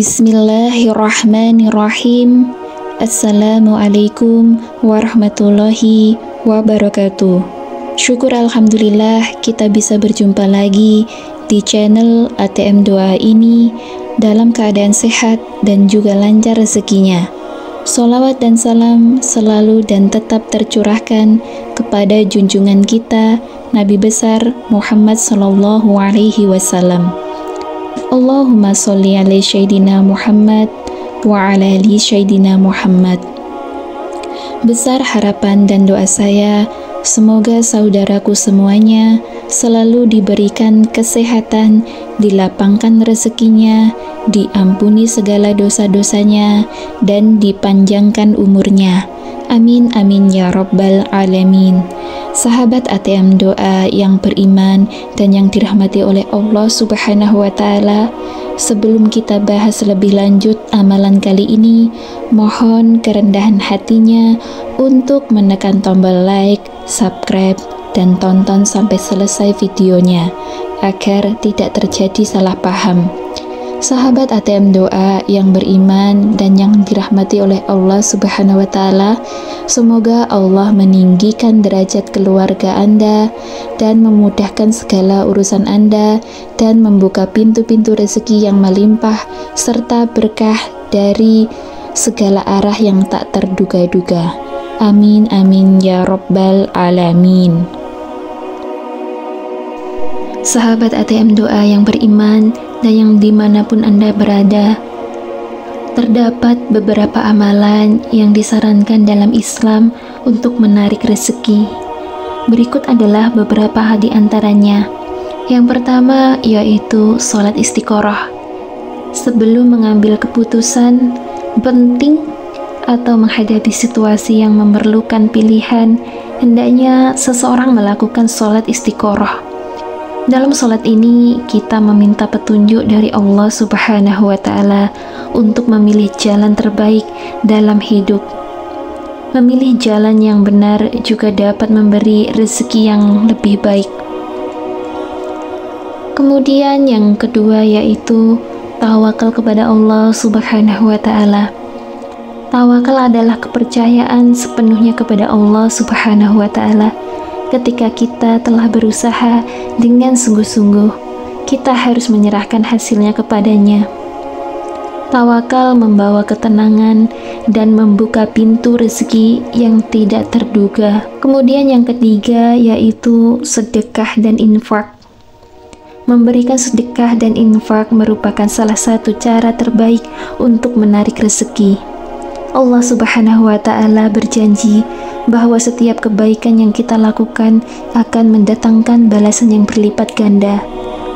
Bismillahirrahmanirrahim. Assalamualaikum warahmatullahi wabarakatuh. Syukur alhamdulillah kita bisa berjumpa lagi di channel ATM Doa ini dalam keadaan sehat dan juga lancar rezekinya. Sholawat dan salam selalu dan tetap tercurahkan kepada junjungan kita Nabi besar Muhammad sallallahu alaihi wasallam. Allahumma sholli ala Sayyidina Muhammad wa ala ali Sayyidina Muhammad. Besar harapan dan doa saya, semoga saudaraku semuanya selalu diberikan kesehatan, dilapangkan rezekinya, diampuni segala dosa-dosanya, dan dipanjangkan umurnya. Amin amin ya rabbal alamin. Sahabat ATM Doa yang beriman dan yang dirahmati oleh Allah Subhanahu wa Ta'ala, sebelum kita bahas lebih lanjut amalan kali ini, mohon kerendahan hatinya untuk menekan tombol like, subscribe, dan tonton sampai selesai videonya agar tidak terjadi salah paham. Sahabat ATM Doa yang beriman dan yang dirahmati oleh Allah Subhanahu wa Ta'ala, semoga Allah meninggikan derajat keluarga Anda dan memudahkan segala urusan Anda dan membuka pintu-pintu rezeki yang melimpah serta berkah dari segala arah yang tak terduga-duga. Amin amin ya rabbal alamin. Sahabat ATM Doa yang beriman dan yang dimanapun Anda berada, terdapat beberapa amalan yang disarankan dalam Islam untuk menarik rezeki. Berikut adalah beberapa di antaranya. Yang pertama yaitu sholat istiqoroh. Sebelum mengambil keputusan penting atau menghadapi situasi yang memerlukan pilihan, hendaknya seseorang melakukan sholat istiqoroh. Dalam sholat ini, kita meminta petunjuk dari Allah Subhanahu wa Ta'ala untuk memilih jalan terbaik dalam hidup. Memilih jalan yang benar juga dapat memberi rezeki yang lebih baik. Kemudian yang kedua yaitu tawakal kepada Allah Subhanahu wa Ta'ala. Tawakal adalah kepercayaan sepenuhnya kepada Allah Subhanahu wa Ta'ala. Ketika kita telah berusaha dengan sungguh-sungguh, kita harus menyerahkan hasilnya kepadanya. Tawakal membawa ketenangan dan membuka pintu rezeki yang tidak terduga. Kemudian yang ketiga yaitu sedekah dan infak. Memberikan sedekah dan infak merupakan salah satu cara terbaik untuk menarik rezeki. Allah Subhanahu wa Ta'ala berjanji bahwa setiap kebaikan yang kita lakukan akan mendatangkan balasan yang berlipat ganda.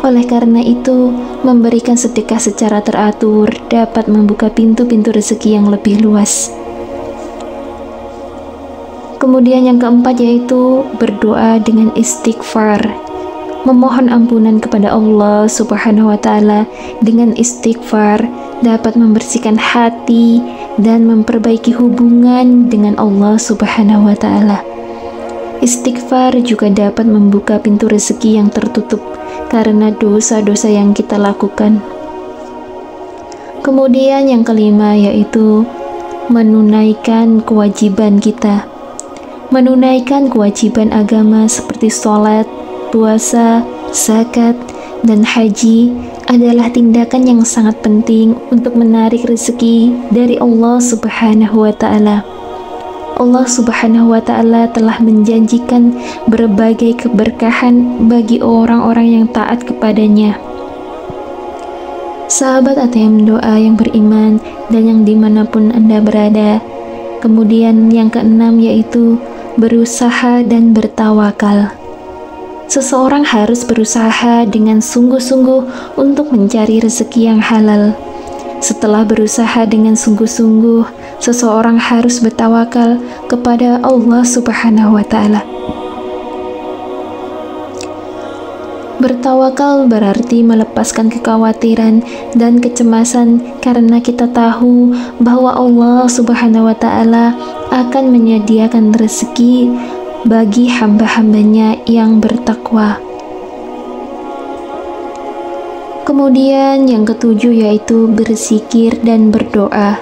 Oleh karena itu, memberikan sedekah secara teratur dapat membuka pintu-pintu rezeki yang lebih luas. Kemudian yang keempat yaitu berdoa dengan istighfar. Memohon ampunan kepada Allah Subhanahu wa Ta'ala dengan istighfar dapat membersihkan hati dan memperbaiki hubungan dengan Allah Subhanahu wa Ta'ala. Istighfar juga dapat membuka pintu rezeki yang tertutup karena dosa-dosa yang kita lakukan. Kemudian yang kelima yaitu menunaikan kewajiban kita. Menunaikan kewajiban agama seperti sholat, puasa, zakat, dan haji adalah tindakan yang sangat penting untuk menarik rezeki dari Allah Subhanahu wa Ta'ala. Allah Subhanahu wa Ta'ala telah menjanjikan berbagai keberkahan bagi orang-orang yang taat kepadanya. Sahabat ATM Doa yang beriman dan yang dimanapun Anda berada. Kemudian yang keenam yaitu berusaha dan bertawakal. Seseorang harus berusaha dengan sungguh-sungguh untuk mencari rezeki yang halal. Setelah berusaha dengan sungguh-sungguh, seseorang harus bertawakal kepada Allah Subhanahu wa Ta'ala. Bertawakal berarti melepaskan kekhawatiran dan kecemasan karena kita tahu bahwa Allah Subhanahu wa Ta'ala akan menyediakan rezeki bagi hamba-hambanya yang bertakwa. Kemudian yang ketujuh yaitu berzikir dan berdoa.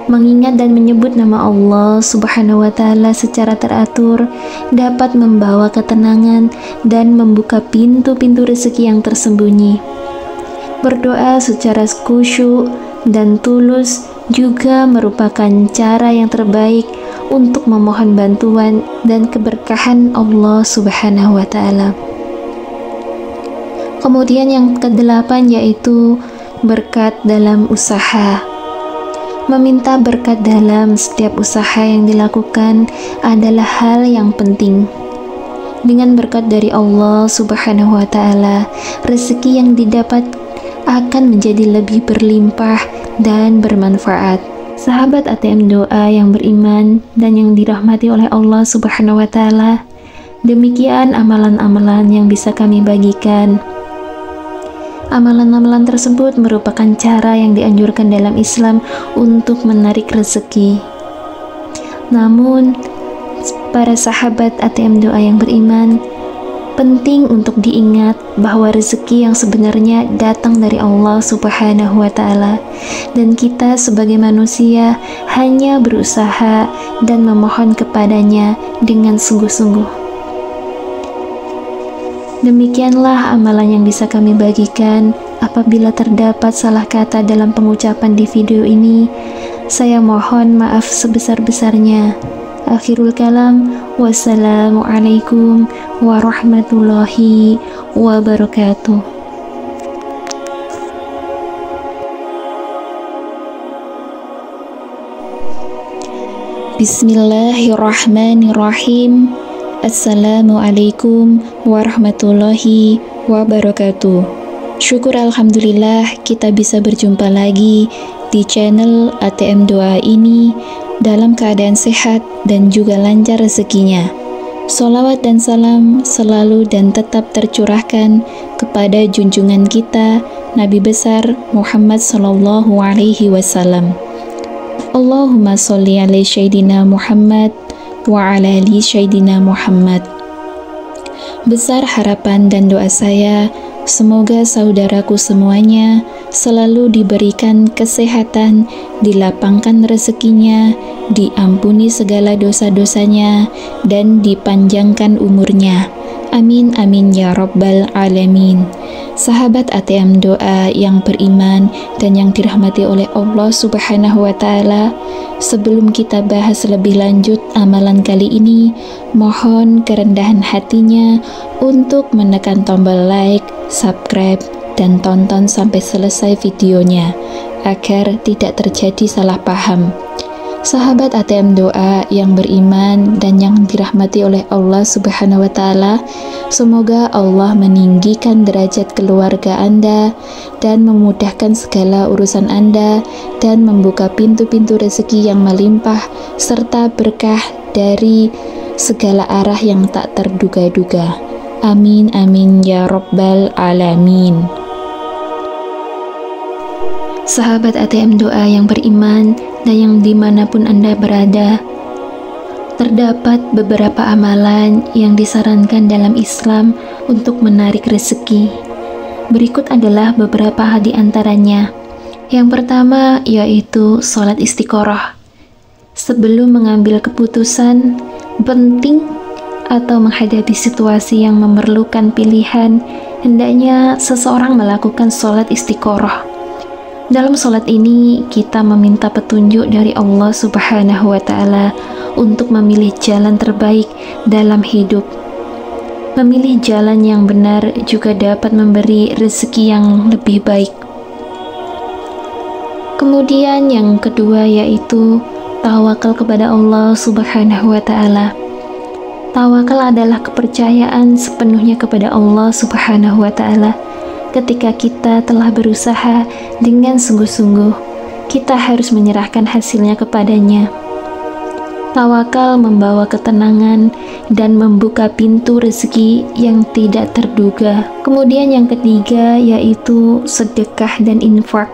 Mengingat dan menyebut nama Allah Subhanahu wa Ta'ala secara teratur dapat membawa ketenangan dan membuka pintu-pintu rezeki yang tersembunyi. Berdoa secara khusyuk dan tulus juga merupakan cara yang terbaik untuk memohon bantuan dan keberkahan Allah Subhanahu wa Ta'ala. Kemudian yang kedelapan yaitu berkat dalam usaha. Meminta berkat dalam setiap usaha yang dilakukan adalah hal yang penting. Dengan berkat dari Allah Subhanahu wa Ta'ala, rezeki yang didapat akan menjadi lebih berlimpah dan bermanfaat. Sahabat ATM Doa yang beriman dan yang dirahmati oleh Allah Subhanahu wa Ta'ala, demikian amalan-amalan yang bisa kami bagikan. Amalan-amalan tersebut merupakan cara yang dianjurkan dalam Islam untuk menarik rezeki. Namun, para sahabat ATM Doa yang beriman, penting untuk diingat bahwa rezeki yang sebenarnya datang dari Allah Subhanahu wa Ta'ala, dan kita sebagai manusia hanya berusaha dan memohon kepadanya dengan sungguh-sungguh. Demikianlah amalan yang bisa kami bagikan. Apabila terdapat salah kata dalam pengucapan di video ini, saya mohon maaf sebesar-besarnya. Akhirul kalam, wassalamualaikum warahmatullahi wabarakatuh. Bismillahirrahmanirrahim. Assalamualaikum warahmatullahi wabarakatuh. Syukur alhamdulillah kita bisa berjumpa lagi di channel ATM Doa ini dalam keadaan sehat dan juga lancar rezekinya. Sholawat dan salam selalu dan tetap tercurahkan kepada junjungan kita Nabi besar Muhammad sallallahu alaihi wasallam. Allahumma sholli ala sayyidina Muhammad wa ala ali sayyidina Muhammad. Besar harapan dan doa saya, semoga saudaraku semuanya selalu diberikan kesehatan, dilapangkan rezekinya, diampuni segala dosa-dosanya, dan dipanjangkan umurnya. Amin amin ya rabbal alamin. Sahabat ATM Doa yang beriman dan yang dirahmati oleh Allah Subhanahu wa Ta'ala, sebelum kita bahas lebih lanjut amalan kali ini, mohon kerendahan hatinya untuk menekan tombol like, subscribe, dan tonton sampai selesai videonya agar tidak terjadi salah paham. Sahabat ATM Doa yang beriman dan yang dirahmati oleh Allah Subhanahu wa Ta'ala, semoga Allah meninggikan derajat keluarga Anda dan memudahkan segala urusan Anda dan membuka pintu-pintu rezeki yang melimpah serta berkah dari segala arah yang tak terduga-duga. Amin amin ya rabbal alamin. Sahabat ATM Doa yang beriman dan yang dimanapun Anda berada, terdapat beberapa amalan yang disarankan dalam Islam untuk menarik rezeki. Berikut adalah beberapa di antaranya. Yang pertama yaitu sholat istiqoroh. Sebelum mengambil keputusan penting atau menghadapi situasi yang memerlukan pilihan, hendaknya seseorang melakukan sholat istiqoroh. Dalam sholat ini, kita meminta petunjuk dari Allah Subhanahu wa Ta'ala untuk memilih jalan terbaik dalam hidup. Memilih jalan yang benar juga dapat memberi rezeki yang lebih baik. Kemudian yang kedua yaitu tawakal kepada Allah Subhanahu wa Ta'ala. Tawakal adalah kepercayaan sepenuhnya kepada Allah Subhanahu wa Ta'ala. Ketika kita telah berusaha dengan sungguh-sungguh, kita harus menyerahkan hasilnya kepadanya. Tawakal membawa ketenangan dan membuka pintu rezeki yang tidak terduga. Kemudian yang ketiga yaitu sedekah dan infak.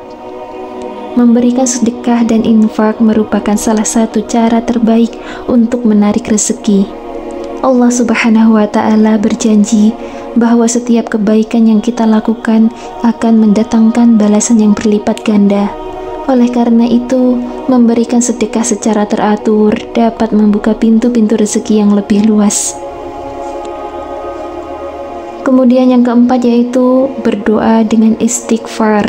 Memberikan sedekah dan infak merupakan salah satu cara terbaik untuk menarik rezeki. Allah Subhanahu wa Ta'ala berjanji bahwa setiap kebaikan yang kita lakukan akan mendatangkan balasan yang berlipat ganda. Oleh karena itu, memberikan sedekah secara teratur dapat membuka pintu-pintu rezeki yang lebih luas. Kemudian yang keempat yaitu berdoa dengan istighfar.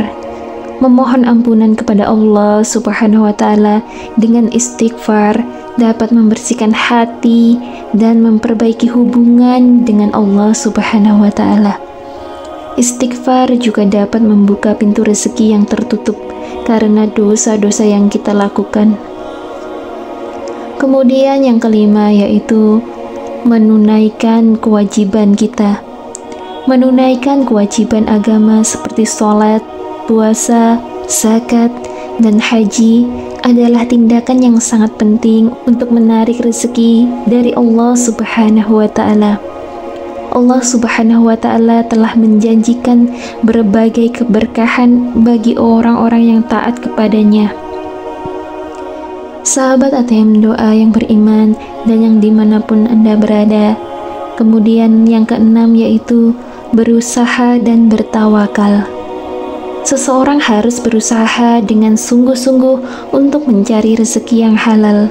Memohon ampunan kepada Allah Subhanahu wa Ta'ala dengan istighfar dapat membersihkan hati dan memperbaiki hubungan dengan Allah Subhanahu wa Ta'ala. Istighfar juga dapat membuka pintu rezeki yang tertutup karena dosa-dosa yang kita lakukan. Kemudian yang kelima yaitu menunaikan kewajiban kita. Menunaikan kewajiban agama seperti sholat, puasa, zakat, dan haji adalah tindakan yang sangat penting untuk menarik rezeki dari Allah Subhanahu wa Ta'ala. Allah Subhanahu wa Ta'ala telah menjanjikan berbagai keberkahan bagi orang-orang yang taat kepadanya. Sahabat ATM doa yang beriman dan yang dimanapun Anda berada. Kemudian yang keenam yaitu berusaha dan bertawakal. Seseorang harus berusaha dengan sungguh-sungguh untuk mencari rezeki yang halal.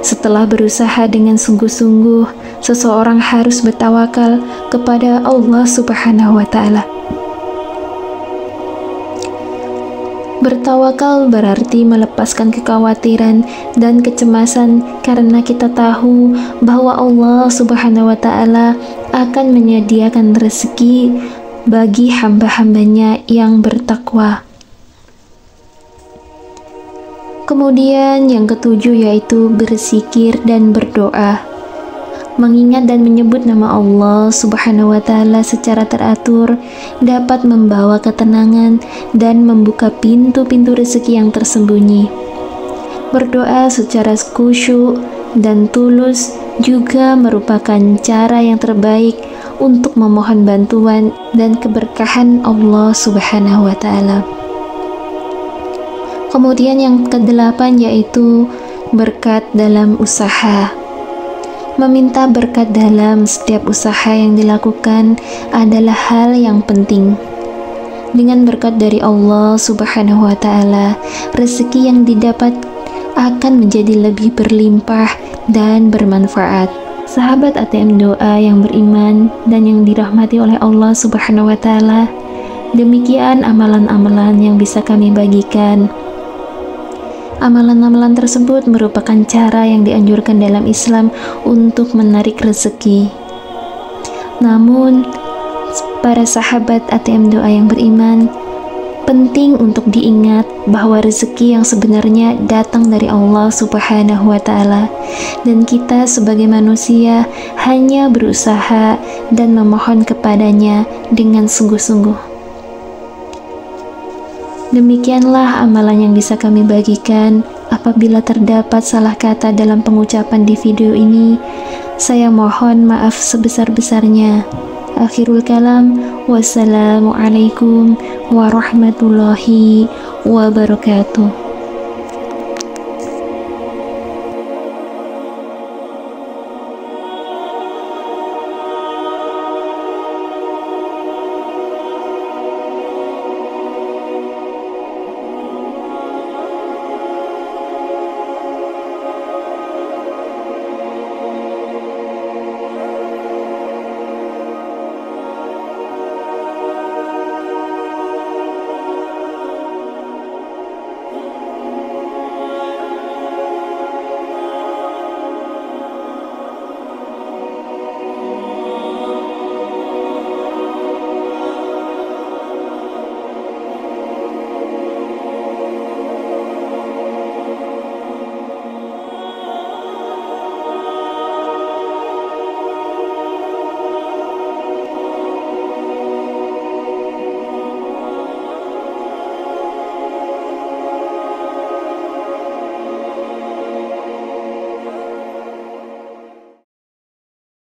Setelah berusaha dengan sungguh-sungguh, seseorang harus bertawakal kepada Allah Subhanahu wa Ta'ala. Bertawakal berarti melepaskan kekhawatiran dan kecemasan karena kita tahu bahwa Allah Subhanahu wa Ta'ala akan menyediakan rezeki bagi hamba-hambanya yang bertakwa. Kemudian yang ketujuh yaitu berzikir dan berdoa. Mengingat dan menyebut nama Allah Subhanahu wa Ta'ala secara teratur dapat membawa ketenangan dan membuka pintu-pintu rezeki yang tersembunyi. Berdoa secara khusyuk dan tulus juga merupakan cara yang terbaik untuk memohon bantuan dan keberkahan Allah Subhanahu wa Ta'ala. Kemudian yang kedelapan yaitu berkat dalam usaha. Meminta berkat dalam setiap usaha yang dilakukan adalah hal yang penting. Dengan berkat dari Allah Subhanahu wa Ta'ala, rezeki yang didapat akan menjadi lebih berlimpah dan bermanfaat. Sahabat ATM doa yang beriman dan yang dirahmati oleh Allah Subhanahu wa Ta'ala, demikian amalan-amalan yang bisa kami bagikan. Amalan-amalan tersebut merupakan cara yang dianjurkan dalam Islam untuk menarik rezeki. Namun, para sahabat ATM doa yang beriman, penting untuk diingat bahwa rezeki yang sebenarnya datang dari Allah Subhanahu wa Ta'ala, dan kita sebagai manusia hanya berusaha dan memohon kepadanya dengan sungguh-sungguh. Demikianlah amalan yang bisa kami bagikan. Apabila terdapat salah kata dalam pengucapan di video ini, saya mohon maaf sebesar-besarnya. Akhirul kalam, wassalamualaikum warahmatullahi wabarakatuh.